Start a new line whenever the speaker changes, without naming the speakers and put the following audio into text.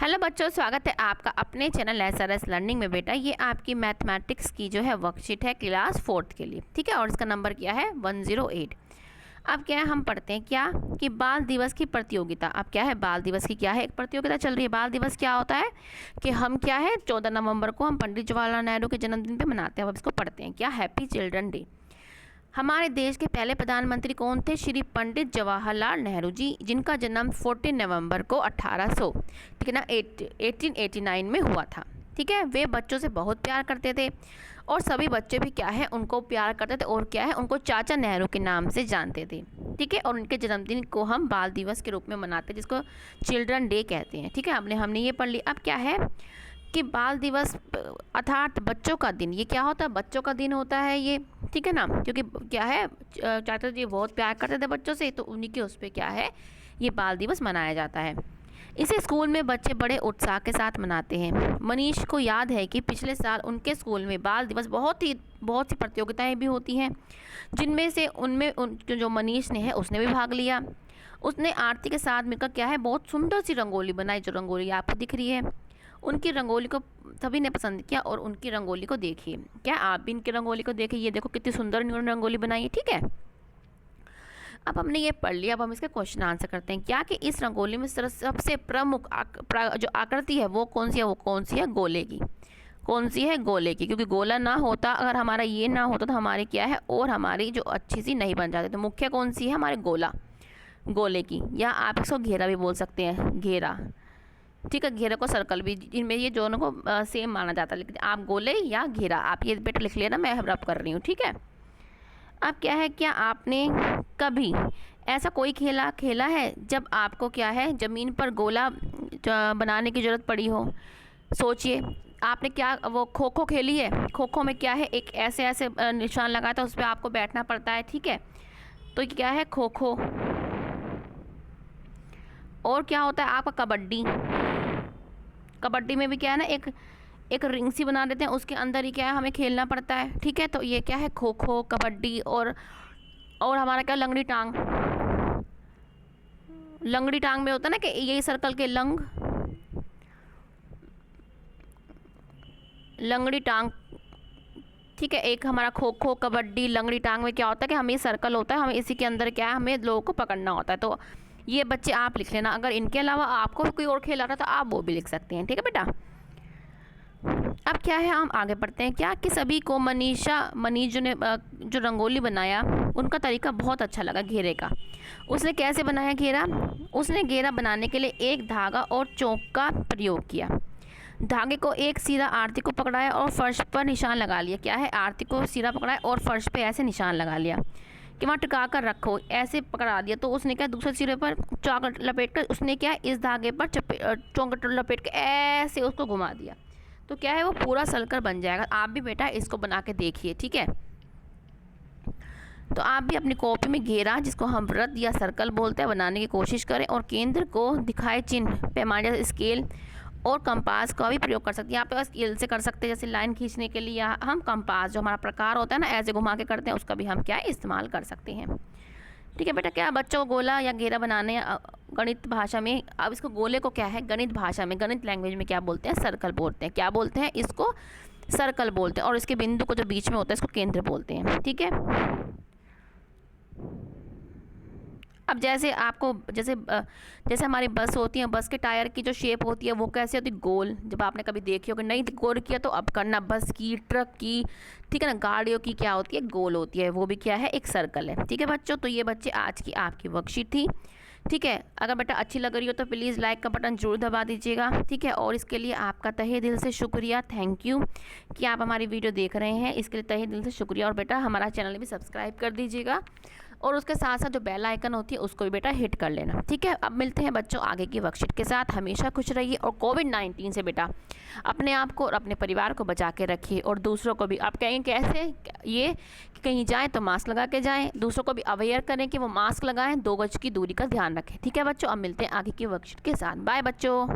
Hello बच्चों, स्वागत है आपका अपने चैनल एसआरएस लर्निंग में। बेटा ये आपकी मैथमेटिक्स की जो है वर्कशीट है क्लास 4th के लिए, ठीक है। और इसका नंबर क्या है 108। अब क्या है, हम पढ़ते हैं क्या कि बाल दिवस की प्रतियोगिता। अब क्या है, बाल दिवस की क्या है, एक प्रतियोगिता चल रही है। बाल दिवस क्या होता है कि हम क्या है 14 नवंबर को हम पंडित जवाहरलाल नेहरू के जन्मदिन पे मनाते हैं। अब इसको पढ़ते हैं क्या, हैप्पी चिल्ड्रन डे। हमारे देश के पहले प्रधानमंत्री कौन थे? श्री पंडित जवाहरलाल नेहरू जी, जिनका जन्म 14 नवंबर को 1800 ठीक है ना 1889 में हुआ था। ठीक है, वे बच्चों से बहुत प्यार करते थे और सभी बच्चे भी क्या है उनको प्यार करते थे और क्या है उनको चाचा नेहरू के नाम से जानते थे। ठीक है, और उनके जन्मदिन को हम बाल दिवस के रूप में मनाते हैं, जिसको चिल्ड्रन डे कहते हैं। ठीक है, हमने ये पढ़ लिया। अब क्या है कि बाल दिवस अर्थात बच्चों का दिन, ये क्या होता है, बच्चों का दिन होता है ये। ठीक है ना, क्योंकि क्या है चाचा जी बहुत प्यार करते थे बच्चों से, तो उन्हीं के उस पर क्या है ये बाल दिवस मनाया जाता है। इसे स्कूल में बच्चे बड़े उत्साह के साथ मनाते हैं। मनीष को याद है कि पिछले साल उनके स्कूल में बाल दिवस बहुत सी प्रतियोगिताएं भी होती हैं, जिनमें से जो मनीष ने है उसने भी भाग लिया। उसने आरती के साथ मिलकर क्या है बहुत सुंदर सी रंगोली बनाई, जो रंगोली आपको दिख रही है। उनकी रंगोली को सभी ने पसंद किया और उनकी रंगोली को देखिए। क्या आप भी इनकी रंगोली को देखिए, ये देखो कितनी सुंदर इन्होंने रंगोली बनाई है। ठीक है, अब हमने ये पढ़ लिया। अब हम इसके क्वेश्चन आंसर करते हैं क्या कि इस रंगोली में सबसे प्रमुख जो आकृति है वो कौन सी है? वो कौन सी है? गोले की। कौन सी है? गोले की, क्योंकि गोला ना होता, अगर हमारा ये ना होता तो हमारी क्या है और हमारी जो अच्छी सी नहीं बन जाती। तो मुख्य कौन सी है? हमारे गोले की, या आप इसको घेरा भी बोल सकते हैं, घेरा। ठीक है, घेरे को सर्कल भी, इनमें ये दोनों को सेम माना जाता है, लेकिन आप गोले या घेरा आप ये बेटा लिख लेना, मैं रब कर रही हूँ। ठीक है, अब क्या है, क्या आपने कभी ऐसा कोई खेला है जब आपको क्या है ज़मीन पर गोला बनाने की ज़रूरत पड़ी हो? सोचिए, आपने क्या वो खो खो खेली है? खो खो में क्या है एक ऐसे निशान लगाया था, उस पर आपको बैठना पड़ता है। ठीक है, तो क्या है खो खो। और क्या होता है आपका कबड्डी में भी क्या है ना एक रिंग सी बना देते हैं, उसके अंदर ही क्या है हमें खेलना पड़ता है। ठीक है, तो ये क्या है खो खो, कबड्डी और हमारा क्या लंगड़ी टांग में होता है ना कि यही सर्कल के लंगड़ी टांग। ठीक है, एक हमारा खो खो, कबड्डी, लंगड़ी टांग में क्या होता है कि हमें सर्कल होता है, हमें इसी के अंदर क्या है हमें लोगों को पकड़ना होता है। तो ये बच्चे आप लिख लेना, अगर इनके अलावा आपको कोई और खेल आ रहा था तो आप वो भी लिख सकते हैं। ठीक है बेटा, अब क्या है हम आगे बढ़ते हैं क्या कि सभी को मनीष ने जो रंगोली बनाया उनका तरीका बहुत अच्छा लगा घेरे का। उसने कैसे बनाया घेरा? उसने घेरा बनाने के लिए एक धागा और चौक का प्रयोग किया। धागे को एक सिरा आरती को पकड़ाया और फर्श पर निशान लगा लिया। क्या है, आरती को सिरा पकड़ाया और फर्श पे ऐसे निशान लगा लिया कि वहाँ टिका कर रखो, ऐसे पकड़ा दिया। तो उसने क्या दूसरे सिरे पर चौक लपेट कर उसने क्या इस धागे पर चौक लपेट के ऐसे उसको घुमा दिया, तो क्या है वो पूरा सर्कल बन जाएगा। आप भी बेटा इसको बना के देखिए। ठीक है, तो आप भी अपनी कॉपी में घेरा, जिसको हम वृत्त या सर्कल बोलते हैं, बनाने की कोशिश करें और केंद्र को दिखाए चिन्ह पैमाने, स्केल और कंपास का भी प्रयोग कर सकते हैं। यहाँ पे स्केल से कर सकते हैं, जैसे लाइन खींचने के लिए, या हम कंपास जो हमारा प्रकार होता है ना ऐसे घुमा के करते हैं, उसका भी हम क्या इस्तेमाल कर सकते हैं। ठीक है बेटा, क्या बच्चों को गोला या घेरा बनाने गणित भाषा में, अब इसको गोले को क्या है गणित भाषा में, गणित लैंग्वेज में क्या बोलते हैं? सर्कल बोलते हैं। क्या बोलते हैं? इसको सर्कल बोलते हैं, और इसके बिंदु को जो बीच में होता है इसको केंद्र बोलते हैं। ठीक है, अब जैसे हमारी बस होती है, बस के टायर की जो शेप होती है वो कैसे होती है? गोल। जब आपने कभी देखी हो कि नहीं गोल किया तो अब करना, बस की, ट्रक की, ठीक है ना, गाड़ियों की क्या होती है? गोल होती है, वो भी क्या है एक सर्कल है। ठीक है बच्चों, तो ये बच्चे आज की आपकी वर्कशीट थी। ठीक है, अगर बेटा अच्छी लग रही हो तो प्लीज़ लाइक का बटन जरूर दबा दीजिएगा। ठीक है, और इसके लिए आपका तहे दिल से शुक्रिया, थैंक यू कि आप हमारी वीडियो देख रहे हैं, इसके लिए तहे दिल से शुक्रिया। और बेटा हमारा चैनल भी सब्सक्राइब कर दीजिएगा और उसके साथ साथ जो बेल आइकन होती है उसको भी बेटा हिट कर लेना। ठीक है, अब मिलते हैं बच्चों आगे की वर्कशीट के साथ। हमेशा खुश रहिए और कोविड-19 से बेटा अपने आप को और अपने परिवार को बचा के रखिए, और दूसरों को भी। आप कहेंगे कैसे? ये कि कहीं जाएँ तो मास्क लगा के जाएँ, दूसरों को भी अवेयर करें कि वो मास्क लगाएं, 2 गज की दूरी का ध्यान रखें। ठीक है बच्चों, अब मिलते हैं आगे की वर्कशीट के साथ। बाय बच्चों।